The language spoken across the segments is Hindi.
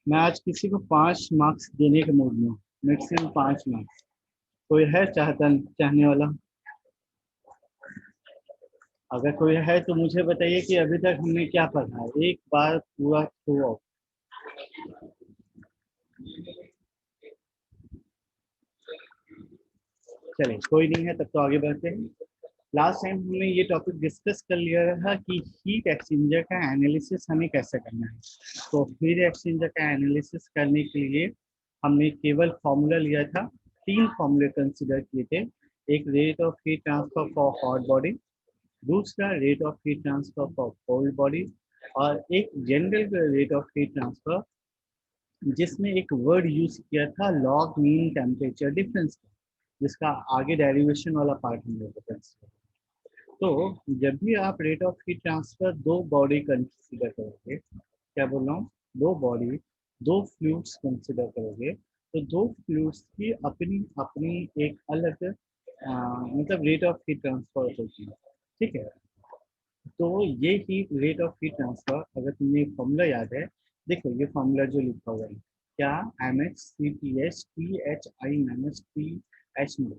मैं आज किसी को 5 मार्क्स देने के मूड में हूँ, मैक्सिमम 5 मार्क्स। कोई है चाहने वाला? अगर कोई है तो मुझे बताइए कि अभी तक हमने क्या पढ़ा है, एक बार पूरा थ्रू आउट। चलिए कोई नहीं है, तब तो आगे बढ़ते हैं। लास्ट टाइम हमने ये टॉपिक डिस्कस कर लिया था कि हीट एक्सचेंजर का एनालिसिस हमें कैसे करना है। तो हीट एक्सचेंजर का एनालिसिस करने के लिए हमने केवल फॉर्मूला लिया था। 3 फॉर्मूले कंसिडर किए थे। एक rate of heat transfer for hot body, दूसरा rate of heat transfer for cold body, और एक general rate of heat transfer जिसमें एक वर्ड यूज किया था लॉग मीन टेम्परेचर डिफरेंस, जिसका आगे डेरिवेशन वाला पार्ट हम लोग कंसिडर। तो जब भी आप रेट ऑफ हीट ट्रांसफर दो बॉडी कंसिडर करोगे, क्या बोल रहा हूँ, दो बॉडी, दो फ्लूइड्स कंसिडर करोगे, तो दो फ्लूइड्स की अपनी अपनी एक अलग मतलब रेट ऑफ हीट ट्रांसफर होती है। ठीक है। तो ये ही रेट ऑफ हीट ट्रांसफर, अगर तुम्हें फॉर्मूला याद है, देखो ये फॉर्मूला जो लिखा हुआ है, क्या, M H C P H T H I minus T H no.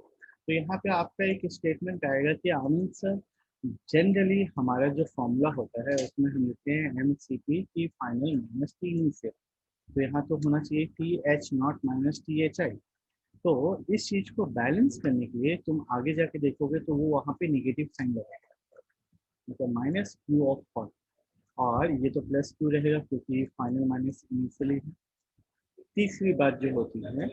तो यहाँ पे आपका एक स्टेटमेंट आएगा कि आनंद सर, जनरली हमारा जो फॉर्मूला होता है उसमें हम लिखते हैं M C P T final minus T initial. तो यहाँ तो होना चाहिए T H naught minus T H I. तो इस चीज को बैलेंस करने के लिए तुम आगे जाके देखोगे तो वो वहाँ पे निगेटिव साइन लगेगा, मतलब माइनस क्यू ऑफ हॉट, और ये तो प्लस क्यू रहेगा क्योंकि फाइनल माइनस इनिशियली है। तीसरी बात जो होती है,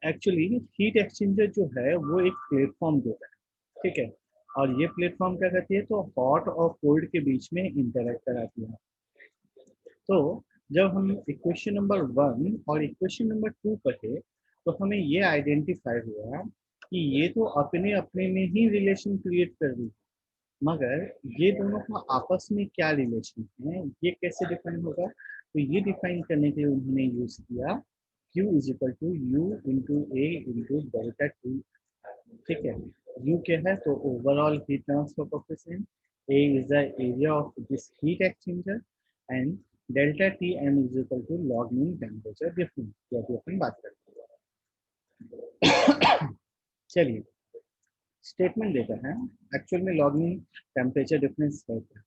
एक्चुअली हीट एक्सचेंजर जो है वो एक प्लेटफॉर्म देता है। ठीक है। और ये प्लेटफॉर्म क्या करती है, तो हॉट और कोल्ड के बीच में इंटरेक्ट कराती है। तो जब हम इक्वेशन नंबर 1 और इक्वेशन नंबर 2 पढ़े, तो हमें ये आइडेंटिफाई हुआ कि ये तो अपने अपने में ही रिलेशन क्रिएट कर रही है, मगर ये दोनों का आपस में क्या रिलेशन है, ये कैसे डिफाइन होगा। तो ये डिफाइन करने के लिए उन्होंने यूज किया Q is equal to U into A into delta T. ठीक है। U क्या है, तो overall heat transfer coefficient, A is the area of this heat exchanger, and delta T M is equal to log mean temperature difference, जो अभी अपन बात करते हैं। चलिए स्टेटमेंट देते हैं, एक्चुअल में लॉग मीन टेम्परेचर डिफरेंस है क्या।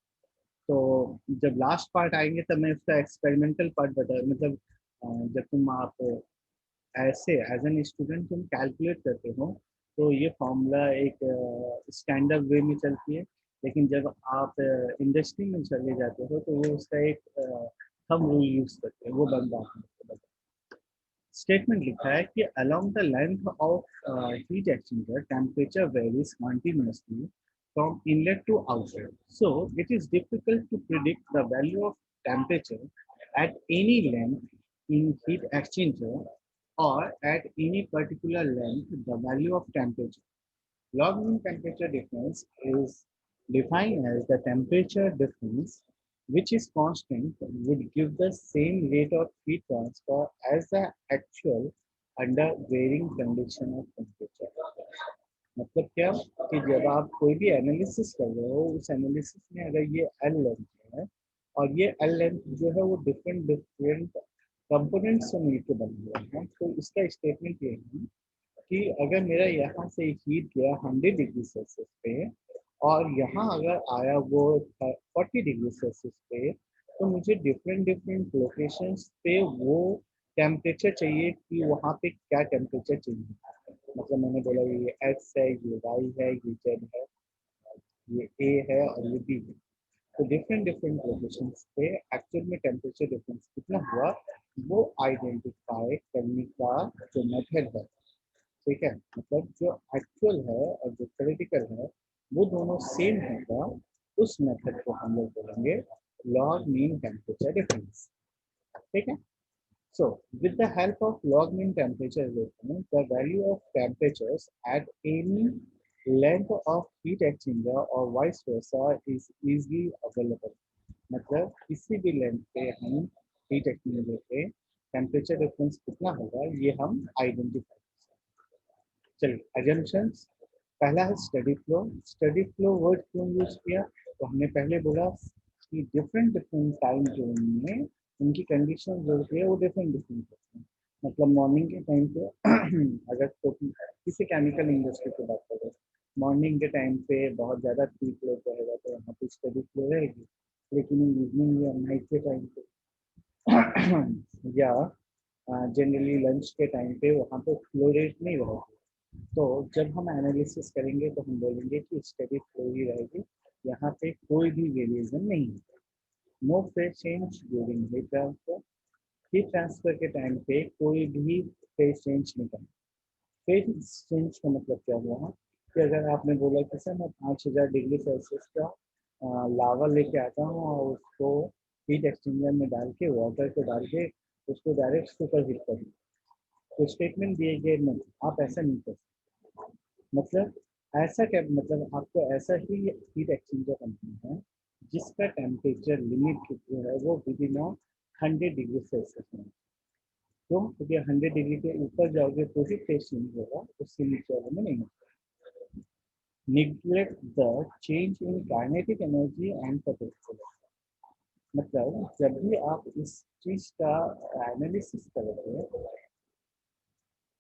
तो जब लास्ट पार्ट आएंगे तब मैं उसका एक्सपेरिमेंटल पार्ट बता, मतलब जब तुम आप ऐसे एज एन स्टूडेंट तुम कैलकुलेट करते हो तो ये फॉर्मूला एक स्टैंडर्ड वे में चलती है, लेकिन जब आप इंडस्ट्री में चले जाते हो तो वो उसका एक थंब रूल यूज करते हैं, वो बन जाता है। स्टेटमेंट लिखा है कि along the length of heat exchanger temperature varies continuously from inlet to outlet. So it is difficult to predict the value of temperature at any length in heat exchanger or at any particular length the value of temperature. Log mean temperature difference is defined as the temperature difference which is constant would give the same rate of heat transfer as the actual under varying condition of temperature. मतलब क्या, कि जब आप कोई भी एनालिसिस कर रहे हो, उस एनालिसिस में अगर ये एल लेंथ है और ये एल लेंथ जो है वो डिफरेंट डिफरेंट कंपोनेंट से मिलकर बने हुए हैं, तो इसका स्टेटमेंट ये है कि अगर मेरा यहाँ से हीट गया 100 डिग्री सेल्सियस पे और यहाँ अगर आया वो 40 डिग्री सेल्सियस पे, तो मुझे डिफरेंट डिफरेंट लोकेशंस पे वो टेम्परेचर चाहिए कि वहाँ पे क्या टेम्परेचर चाहिए। मतलब मैंने बोला ये एक्स है, ये वाई है, ये जेड है, ये ए है और ये बी है। तो डिफरेंट डिफरेंट लोकेशंस पे एक्चुअल में टेम्परेचर डिफरेंस कितना हुआ वो आइडेंटिफाई करने का जो मेथड है। ठीक है, मतलब जो एक्चुअल है और जो थ्योरेटिकल है वो दोनों सेम होगा, उस मेथड को हम लोग बोलेंगे लॉग मीन टेम्परेचर डिफरेंस। ठीक है। So, with the help of log mean temperature reference, the value of temperatures at any length of heat exchanger or vice versa is easily available. मतलब किसी भी लेंथ पे हम हीट एक्सचेंजर पे टेम्परेचर डिफरेंस कितना होगा ये हम आइडेंटिफाई कर सकते हैं। चलिए अजम्पशंस, पहला है steady flow. Steady flow word क्यों यूज किया, तो हमने पहले बोला कि डिफरेंट डिफरेंट टाइम जोन में उनकी कंडीशन जो होती है वो डिफरेंट डिफरेंट होती है। मतलब मॉर्निंग के टाइम पे अगर तो किसी केमिकल इंडस्ट्री की बात करें, मॉर्निंग के टाइम पे बहुत ज़्यादा पीक लोड रहेगा तो यहाँ पे स्टडी फ्लो रहेगी, लेकिन इवनिंग या नाइट के टाइम पे या जनरली लंच के टाइम पे वहाँ पे फ्लो रेट नहीं रहेगी। तो जब हम एनालिसिस करेंगे तो हम बोलेंगे कि स्टडी फ्लो ही रहेगी, यहाँ पे कोई भी वेरिएशन नहीं है। No phase change during heat transfer. Heat transfer के टाइम पे कोई भी फेज चेंज नहीं करना। फेज चेंज का मतलब क्या हुआ कि अगर आपने बोला कि सर मैं 5000 डिग्री सेल्सियस का लावा लेके आता हूँ और उसको हीट एक्सचेंजर में डाल के वाटर को डाल के उसको डायरेक्ट सुपर हीट कर दूँ, तो स्टेटमेंट दिए गए नहीं, आप ऐसा नहीं कर सकते। मतलब ऐसा क्या, मतलब आपको ऐसा ही हीट एक्सचेंजर कंपनी है जिसका टेम्परेचर लिमिट जो है वो विद इन 100 डिग्री सेल्सियस में। क्यों? क्योंकि 100 डिग्री के ऊपर जाओगे तो ही फेस चेंज होगा, उससे नीचे वाले में नहीं होगा। Neglect the change in kinetic energy and potential. मतलब जब भी आप इस चीज का एनालिसिस करोगे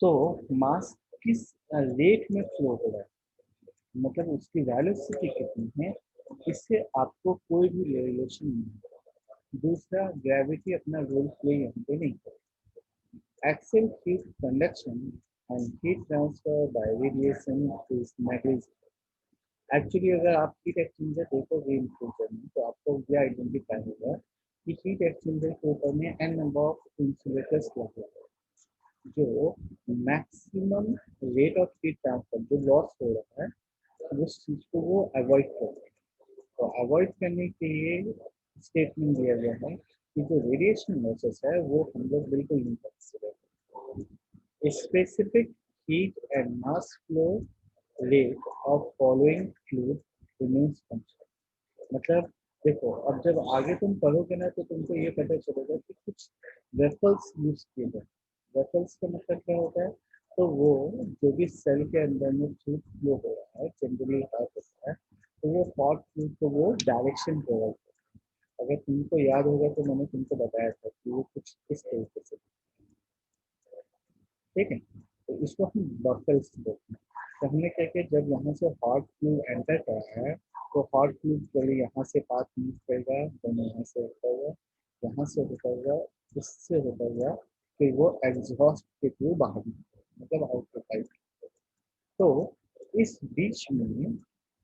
तो मास किस रेट में फ्लो हो रहा है, मतलब उसकी वेलोसिटी कितनी है, इससे आपको कोई भी रिलेशन नहीं है। दूसरा, ग्रेविटी अपना रोल प्ले यहाँ पे नहीं करती। Axial heat conduction and heat transfer by radiation is negligible. Actually अगर आप हीट एक्सचेंजर देखोगे इन फ्यूचर में तो आपको ये आइडेंटिफाई होगा कि हीट एक्सचेंजर के ऊपर में एन नंबर ऑफ इंसुलेटर्स लगे हैं, जो maximum rate of heat transfer जो लॉस हो रहा है उस चीज को वो अवॉइड करते हैं। तो अवॉइड करने के लिए स्टेटमेंट दिया गया है कि जो रेडिएशन लॉसेस है वो हम लोग बिल्कुल नहीं consider. Specific heat and mass flow rate of following fluid remains constant. मतलब देखो, अब जब आगे तुम पढ़ोगे ना तो तुमको ये पता चलेगा कि कुछ वेसल्स यूज किए गए। वेसल्स का मतलब क्या होता है, तो वो जो भी सेल के अंदर में फ्लूइड फ्लो हो रहा है जनरली हॉट होता है, तो वो हॉट फ्लूइड को वो डायरेक्शन प्रोवाइड करता है। अगर तुमको याद होगा तो मैंने तुमको बताया था कि वो कुछ इस तरीके से, ठीक है। तो इसको हम बफल्स बोलते हैं। तो हमने क्या किया, जब यहाँ से हॉट फ्लूइड एंटर करा है तो हॉट फ्लूइड पहले यहाँ से पास मूव करेगा, then यहाँ से होता हुआ, यहाँ से होता हुआ, इससे होता हुआ, फिर वो एग्जॉस्ट के थ्रू बाहर निकलेगा, मतलब आउटपुट टाइप। तो इस बीच में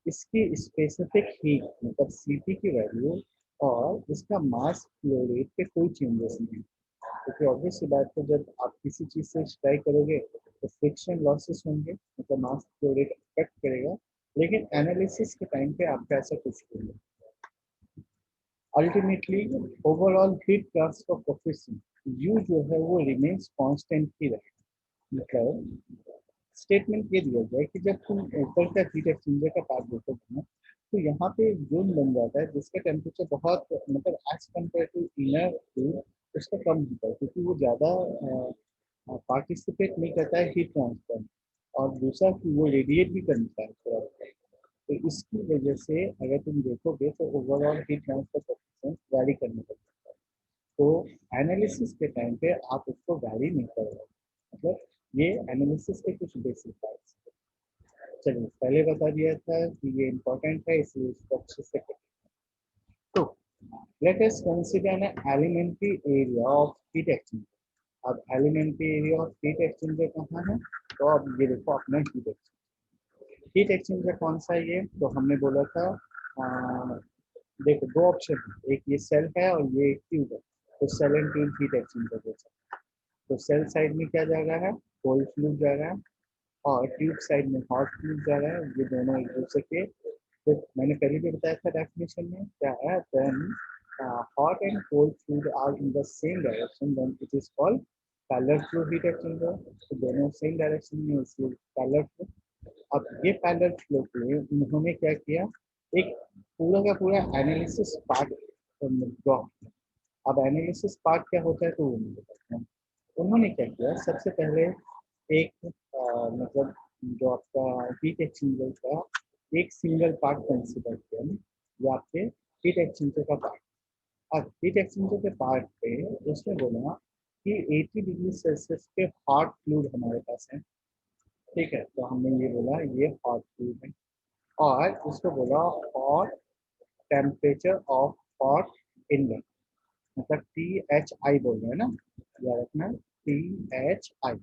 इसकी स्पेसिफिक हीट मतलब सीपी की वैल्यू और इसका मास फ्लो रेट पे कोई चेंजेस नहीं है, क्योंकि ऑब्वियस सी बात है जब आप किसी चीज से स्ट्राइक करोगे तो फ्रिक्शन लॉसेस होंगे, मतलब मास फ्लो रेट अफेक्ट करेगा, लेकिन एनालिसिस के टाइम पे आपका ऐसा कुछ नहीं है। Ultimately overall heat transfer coefficient you जो है वो रिमेन्स कांस्टेंट ही रहेगा। मतलब स्टेटमेंट ये दिया गया है कि जब तुम ऊपर का हीट एक्सचेंजर का पार्ट देखोगे ना तो यहाँ पे एक जोन बन जाता है जिसका टेम्परेचर बहुत मतलब एज कम्पेयर टू इनर उसका कम होता है, क्योंकि वो ज़्यादा पार्टिसिपेट नहीं करता है हीट ट्रांसफर, और दूसरा कि वो रेडिएट भी करता है थोड़ा। तो इसकी वजह से अगर तुम देखोगे तो overall heat transfer coefficient vary करने लगता है। तो एनालिसिस के टाइम पे आप उसको वैरी नहीं करोगे। मतलब ये एनालिसिस के कुछ बेसिक पार्ट्स। चलिए, पहले बता दिया था कि ये इम्पोर्टेंट है इसलिए इसको अच्छे से करें। तो let us consider an elementary area of heat exchanger. अब elementary area of heat exchanger कहाँ है, तो अब ये देखो अपना हीट एक्सचेंजर कौन सा है ये, तो हमने बोला था देखो दो ऑप्शन है, एक ये सेल है और ये एक ट्यूब है। तो shell and tube heat exchanger जैसा। तो सेल साइड में क्या जा रहा है, कोल्ड फ्लूइड जा रहा है, और ट्यूब साइड में हॉट फ्लूइड जा रहा है। ये दोनों एक दूसरे के, तो मैंने पहले भी बताया था डेफिनेशन में क्या है, then hot and cold fluid are in the same direction then it is called parallel flow heat exchanger. तो दोनों सेम डायरेक्शन में इसलिए पैरेलल फ्लो। अब ये पैरेलल फ्लो के लिए उन्होंने क्या किया, एक पूरा का पूरा एनालिसिस पार्ट ड्रॉ किया। अब एनालिसिस पार्ट क्या होता है तो वो नहीं बताते हैं। उन्होंने क्या किया, सबसे पहले एक मतलब जो आपका हीट एक्सचेंजर का एक सिंगल पार्ट कंसिडर किया, ये आपके हीट एक्सचेंजर का पार्ट। अब हीट एक्सचेंजर के पार्ट पे उसने बोला कि 80 डिग्री सेल्सियस के हॉट फ्लूइड हमारे पास है। ठीक है, तो हमने ये बोला ये हॉट फ्लूइड है, और उसको बोला hot temperature of hot inlet, मतलब THI बोल रहे हैं ना, याद रखना THI।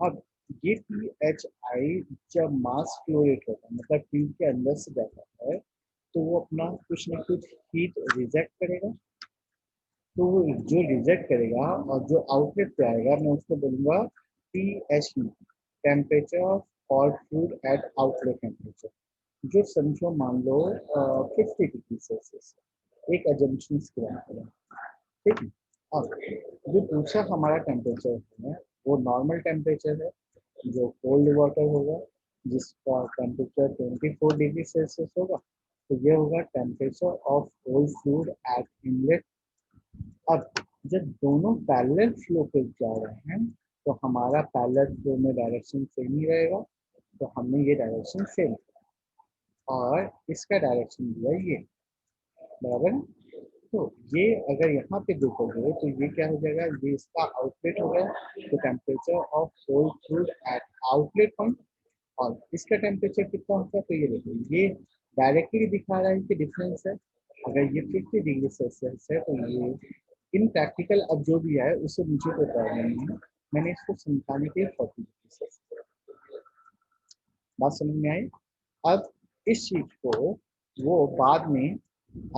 अब ये THI जब मास फ्लो रेट होता है, मतलब ट्यूब के अंदर से जाता है, तो वो अपना कुछ ना कुछ हीट रिजेक्ट करेगा। तो वो जो रिजेक्ट करेगा और जो आउटलेट पे आएगा, मैं उसको बोलूँगा THE, temperature of hot fluid eight outlet temperature, जो समझो मान लो 50 डिग्री सेल्सियस, एक एजम्पशन के बात, ठीक है। अब जो दूसरा हमारा टेम्परेचर है वो नॉर्मल टेम्परेचर है, जो कोल्ड वाटर होगा, जिसका टेम्परेचर 24 डिग्री सेल्सियस होगा। तो ये होगा temperature of cold fluid eight inlet. अब जब दोनों पैरेलल फ्लो पे जा रहे हैं, तो हमारा पैरेलल फ्लो में डायरेक्शन सेम ही रहेगा, तो हमने ये डायरेक्शन सेम, और इसका डायरेक्शन दिया ये, बराबर है। तो ये अगर यहाँ पे देखोगे तो ये क्या हो जाएगा, ये इसका आउटलेट हो गया, तो temperature of cold fluid eight outlet point, और इसका टेम्परेचर कितना होता है, तो ये देखो ये डायरेक्टली दिखा रहा है कि डिफरेंस है। अगर ये 50 डिग्री सेल्सियस है तो ये इन प्रैक्टिकल अब जो भी है उससे मुझे कोई प्रॉब्लम नहीं है, मैंने इसको समझाने के लिए 40 डिग्री सेल्सियस, बात समझ में आई। अब इस चीज को वो बाद में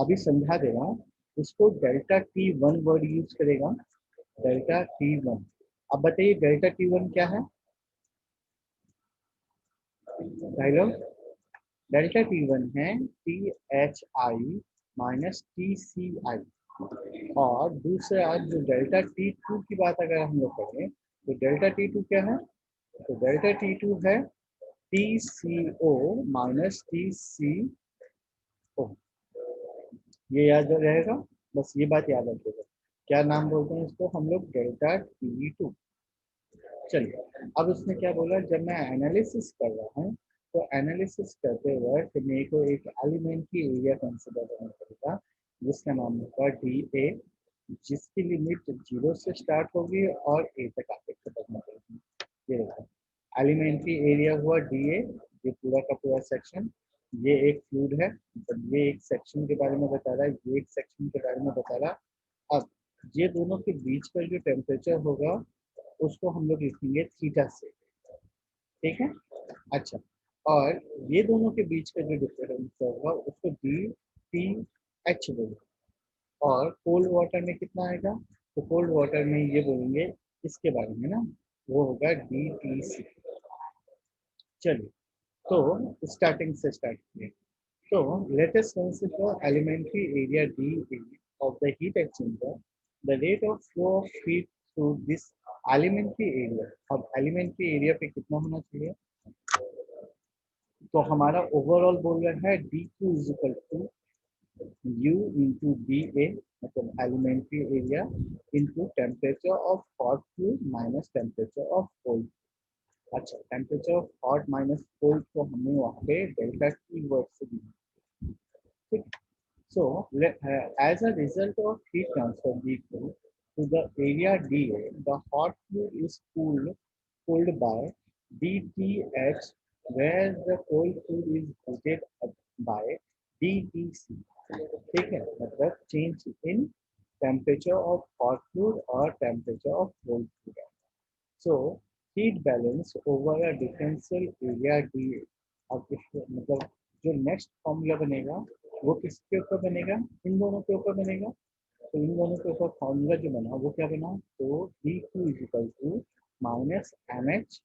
अभी समझा देगा, उसको ΔT1 वर्ड यूज करेगा, ΔT1। अब बताइए ΔT1 क्या है भाई लोग? ΔT1 है THI माइनस TCI, और दूसरा जो ΔT2 की बात अगर हम लोग करें, तो ΔT2 क्या है, तो ΔT2 है TCO माइनस TCO, ये याद रहेगा, बस ये बात याद रखिएगा। क्या नाम बोलते हैं इसको हम लोग, ΔT2। चलिए, अब उसने क्या बोला, जब मैं एनालिसिस कर रहा हूँ, तो एनालिसिस करते वक्त मेरे को एक एलिमेंट्री एरिया कंसिडर करना पड़ेगा, जिसका नाम होगा DA, जिसकी लिमिट 0 से स्टार्ट होगी और A तक आके खत्म हो जाएगी। ये देखो, एलिमेंट्री एरिया हुआ DA, ये पूरा का पूरा सेक्शन, ये एक फ्लूइड है, मतलब ये एक सेक्शन के बारे में बता रहा है, ये एक सेक्शन के बारे में बता रहा है। अब ये दोनों के बीच का जो टेम्परेचर होगा, उसको हम लोग लिखेंगे थीटा से, ठीक है। अच्छा, और ये दोनों के बीच का जो डिफरेंस होगा उसको DTH बोलेंगे, और कोल्ड वाटर में कितना आएगा, तो कोल्ड वाटर में ये बोलेंगे इसके बारे में ना, वो होगा DTC। चलिए, तो स्टार्टिंग से स्टार्ट करें। So let us consider elementary area dA of the heat exchanger. The rate of flow of heat through this elementary area. अब elementary area पे कितना होना चाहिए, तो हमारा ओवरऑल बोल रहा है dQ is equal to U into dA, मतलब elementary area into temperature of hot fluid minus temperature of cold। अच्छा, temperature of hot minus cold को हमने वहाँ पे डेल्टा T वर्ड से दी, ठीक। So, as a result of heat transfer dQ to the area dA, the hot fluid is cooled by dTH, where the cold fluid is heated up by dTC। ठीक है, मतलब change in temperature of hot fluid or temperature of cold fluid। So, heat balance over a differential area dA। अब मतलब जो नेक्स्ट फॉर्मूला बनेगा वो किसके ऊपर बनेगा, इन दोनों के ऊपर बनेगा। तो इन दोनों के ऊपर फॉर्मूला जो बना वो क्या बना, तो dQ is equal to minus MH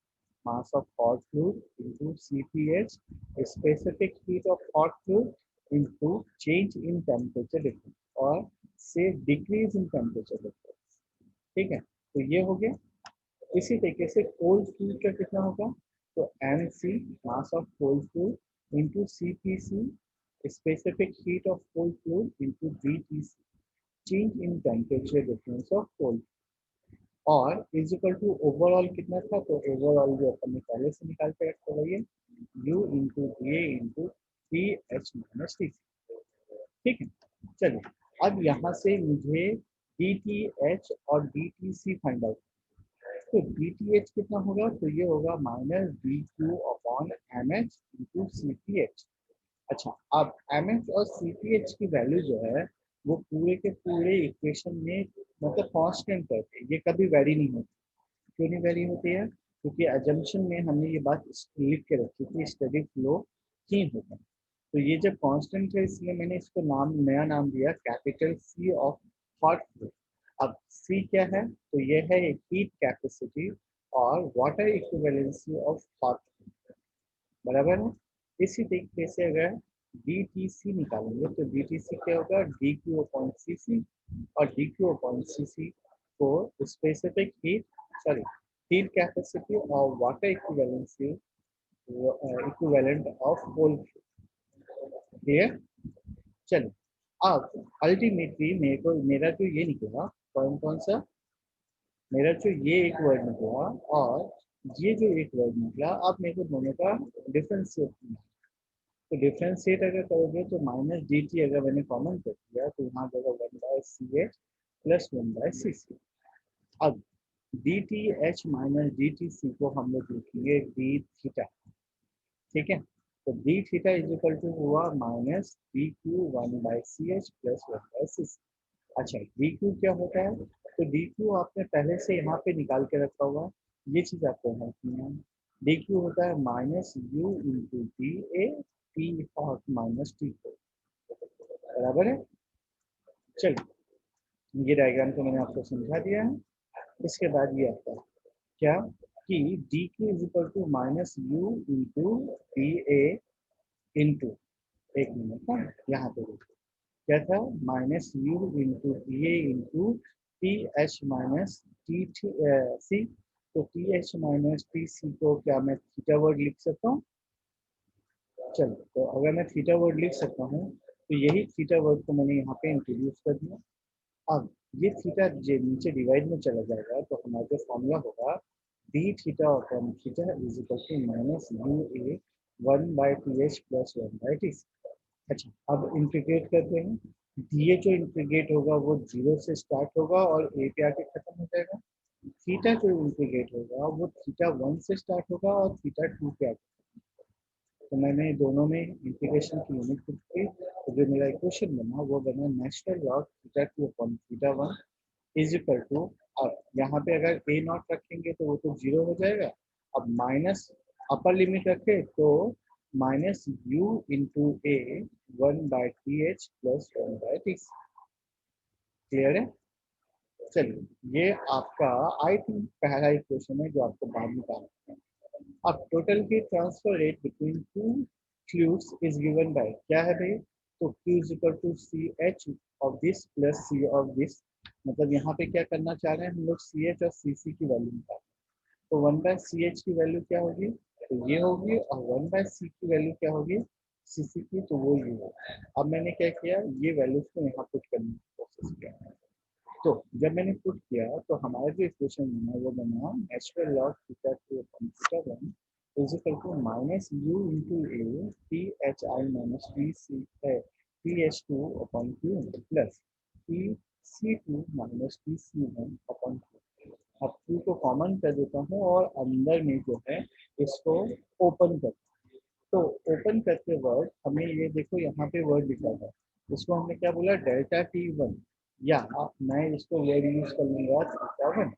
mass of hot fluid into CPH specific heat of hot fluid into change in temperature difference, और से डिक्रीज इन टेम्परेचर डिफरेंस। ठीक है, तो ये हो गया। इसी तरीके से कोल्ड फ्लूइड का कितना होगा, तो MC mass of cold fluid into CPC specific heat of cold fluid into BTC, change in temperature difference of cold, और इज इक्वल टू ओवरऑल कितना था, तो ओवरऑल जो अपन ने पहले से निकाल के रखा हुआ है U इंटू ए इंटू TH माइनस TC। ठीक है, चलिए, अब यहाँ से मुझे डी टी एच और D T C find out. तो डी टी एच कितना होगा, तो ये होगा minus D Q upon M H into C T H. अच्छा, अब एम एच और सी टी एच की वैल्यू जो है वो पूरे के पूरे इक्वेशन में मतलब कांस्टेंट रहते हैं, ये कभी वेरी नहीं होती। क्यों नहीं वेरी होती है, क्योंकि एजम्पशन में हमने ये बात लिख के रखी थी स्टडी फ्लो ही होगा। तो ये जब कांस्टेंट है इसलिए मैंने इसको नया नाम दिया capital C of hot flow. अब सी क्या है, तो ये है हीट कैपेसिटी और वाटर इक्विवेलेंसी ऑफ हॉट, बराबर है। इसी तरीके से अगर डी टी सी निकालेंगे तो डी टी सी क्या होगा, D Q upon C C, और D Q upon C C को specific heat, sorry, heat capacity और water equivalency equivalent of whole. Clear. चलिए, अब अल्टीमेटली मेरे को मेरा जो ये निकला, कौन कौन सा, मेरा जो ये एक वर्ड निकला और ये जो एक वर्ड निकला, अब मेरे को दोनों का डिफरेंशिएट करना है। तो डिफरेंशिएट अगर करोगे तो माइनस डी टी अगर मैंने कॉमन कर दिया तो यहाँ जाएगा one by C H plus one by C C. अब D T H minus D T C को हम लोग लिखेंगे डी थीटा। ठीक है, तो D theta is equal to हुआ minus D Q one by C H plus one by C C. अच्छा, डी क्यू क्या होता है, तो डी क्यू आपने पहले से यहाँ पे निकाल के रखा हुआ है, ये चीज आपको है। डी क्यू होता है minus U into D A T hot minus T, बराबर है। चलिए, ये डायग्राम तो मैंने आपको समझा दिया है। इसके बाद ये आता है क्या, कि D Q is equal to minus U into D A into, एक मिनट ना, यहाँ पे देखो क्या था, minus U into T A into T H minus T C. तो T H minus T C को क्या मैं थीटा वर्ड लिख सकता हूँ। चलो, तो अगर मैं थीटा वर्ड लिख सकता हूँ तो यही थीटा वर्ड को मैंने यहाँ पे इंट्रोड्यूस कर दिया। अब ये थीटा जो नीचे डिवाइड में चला जाएगा तो हमारा जो फॉर्मूला होगा D theta upon theta is equal to minus U A one by T H plus one by T C. अच्छा, अब इंटीग्रेट करते हैं। डी ए जो इंटीग्रेट होगा वो जीरो से स्टार्ट होगा और ए पे आके खत्म हो जाएगा। थीटा जो इंटीग्रेट होगा वो थीटा वन से स्टार्ट होगा और थीटा टू पे आके। तो मैंने दोनों में इंटीग्रेशन की यूनिट पुट की, तो जो मेरा इक्वेशन बना वो बना natural log theta two upon theta one is equal to, अब यहाँ पे अगर ए नॉट रखेंगे तो वो तो जीरो हो जाएगा। अब माइनस अपर लिमिट रखे तो minus U into A one by T H plus one by T. Clear है। चलिए, ये आपका आई थिंक पहला इक्वेशन है जो आपको बाद में करना है। अब total heat transfer rate between two fluids is given by क्या है भाई, तो Q is equal to C H of this plus C of this. मतलब यहाँ पे क्या करना चाह रहे हैं हम लोग, सी एच और सी सी की वैल्यू निकाल। तो वन बाय सी एच की वैल्यू क्या होगी, तो ये होगी, और वन बाय सी की वैल्यू क्या होगी, सी सी की, तो वो ये होगा। अब मैंने क्या किया, ये वैल्यूज को यहाँ पुट करने की कोशिश किया। तो जब मैंने पुट किया तो हमारा जो इक्वेशन बना वो बना natural log theta two upon theta one is equal to minus U into A T H I minus T C T H two upon Q plus T C two minus T C one upon Q. अब क्यू को कॉमन कर देता हूँ और अंदर में जो है इसको ओपन कर। तो ओपन करते वर्ड हमें ये देखो यहाँ पे वर्ड लिखा है, इसको हमने क्या बोला, डेल्टा टी वन, या मैं इसको वर्ड यूज कर लूंगा थीटा वन।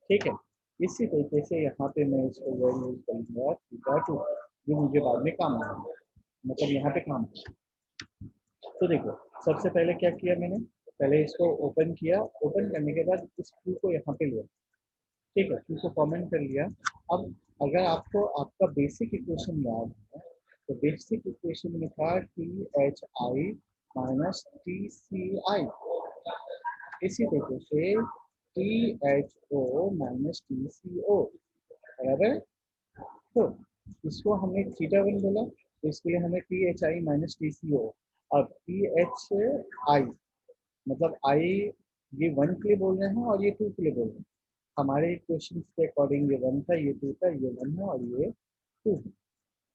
ठीक है, इसी तरीके से यहाँ पे मैं इसको वर्ड यूज कर लूंगा थीटा टू, जो मुझे बाद में काम आएगा, मतलब यहाँ पे काम आएगा। तो देखो, सबसे पहले क्या किया मैंने, पहले इसको ओपन किया, ओपन करने के बाद इस क्यू को यहाँ पे लिया। ठीक है, क्यू को कॉमेंट कर लिया। अब अगर आपको आपका बेसिक इक्वेशन याद है तो बेसिक इक्वेशन में था T H I minus T C I, इसी तरीके से T H O minus T C O, बराबर। तो इसको हमने थीटा वन बोला तो इसके लिए हमें T H I minus T C O, और टी एच आई मतलब आई ये वन के लिए बोल रहे हैं और ये टू के लिए बोल रहे हैं। हमारे क्वेश्चन के अकॉर्डिंग ये वन था, ये टू था, ये वन है और ये टू।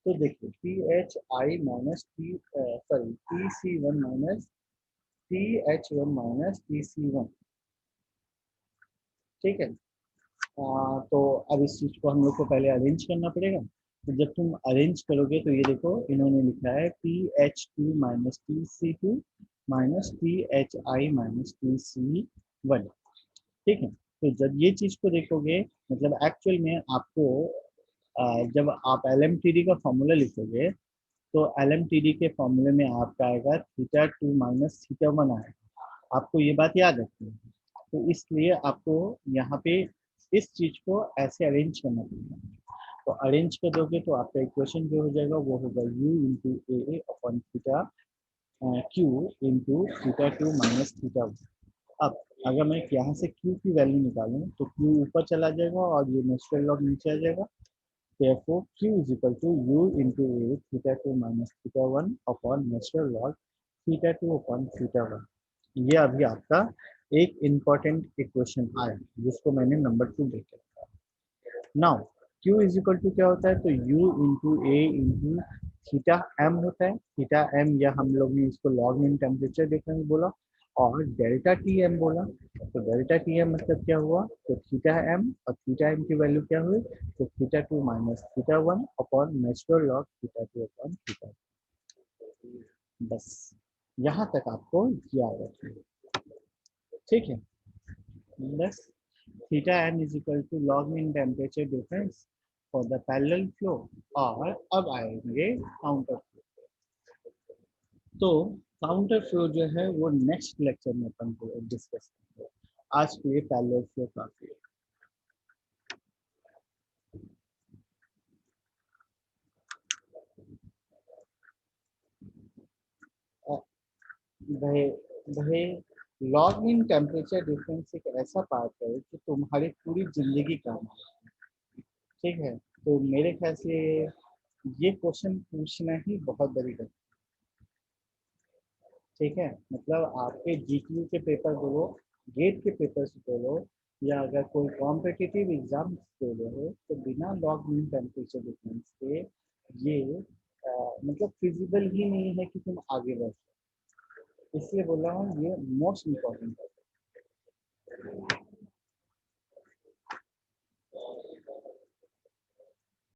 तो देखिए T H I minus T sorry T C one minus TH1 minus TC1। ठीक है। तो अब इस चीज को हम लोग को पहले अरेंज करना पड़ेगा। तो जब तुम अरेंज करोगे तो ये देखो इन्होंने लिखा है TH2 minus TC2 minus THI minus TC1। ठीक है। तो जब ये चीज को देखोगे मतलब एक्चुअल में आपको जब आप LMTD का फॉर्मूला लिखोगे तो LMTD के फॉर्मूले में आपका आएगा थीटा 2 माइनस थीटा 1 आएगा। आपको ये बात याद रखनी है। तो इसलिए आपको यहाँ पे इस चीज को ऐसे अरेंज करना पड़ेगा। तो अरेंज कर दोगे तो आपका इक्वेशन जो हो जाएगा वो होगा u into A upon theta q into theta 2 minus theta 1। अब अगर मैं यहाँ से q की वैल्यू निकालूं तो q ऊपर चला जाएगा और ये नेचुरल लॉग नीचे आ जाएगा। therefore q is equal to u into a theta 2 minus theta 1 upon natural log theta 2 upon theta 1। ये अभी आपका एक इम्पॉर्टेंट इक्वेशन आया जिसको मैंने नंबर 2 देख रखा है। Now q is equal to क्या होता है तो u इंटू ए इंटू थीटा एम होता है। थीटा एम या हम लोग ने इसको लॉग मीन टेम्परेचर देखने में बोला और डेल्टा टी एम बोला। तो डेल्टा टी एम मतलब क्या हुआ तो थीटा एम और थीटा एम की वैल्यू क्या हुई तो theta 2 minus theta 1 upon natural log theta 2 upon theta. बस यहाँ तक आपको याद रखना। ठीक है। बस theta m is equal to log mean temperature difference for the parallel flow. और अब आएंगे काउंटर फ्लो। तो काउंटर फ्लो जो है वो नेक्स्ट लेक्चर में अपन को डिस्कस करेंगे। आज के लिए पैरेलल फ्लो काफी है। भाई भाई लॉग मीन टेम्परेचर डिफरेंस एक ऐसा पार्ट है कि तुम्हारी पूरी जिंदगी काम आए। ठीक है। तो मेरे ख्याल से ये क्वेश्चन पूछना ही बहुत बड़ी बात। ठीक है। मतलब आपके जीक्यू के पेपर दो गेट के पेपर से दो या अगर कोई कॉम्पिटिटिव एग्जाम दे रहे हो तो बिना लॉग मीन टेम्परेचर डिफरेंस के ये मतलब फिजिबल ही नहीं है कि तुम आगे बढ़। इसलिए बोल रहा हूँ ये मोस्ट इम्पोर्टेंट है।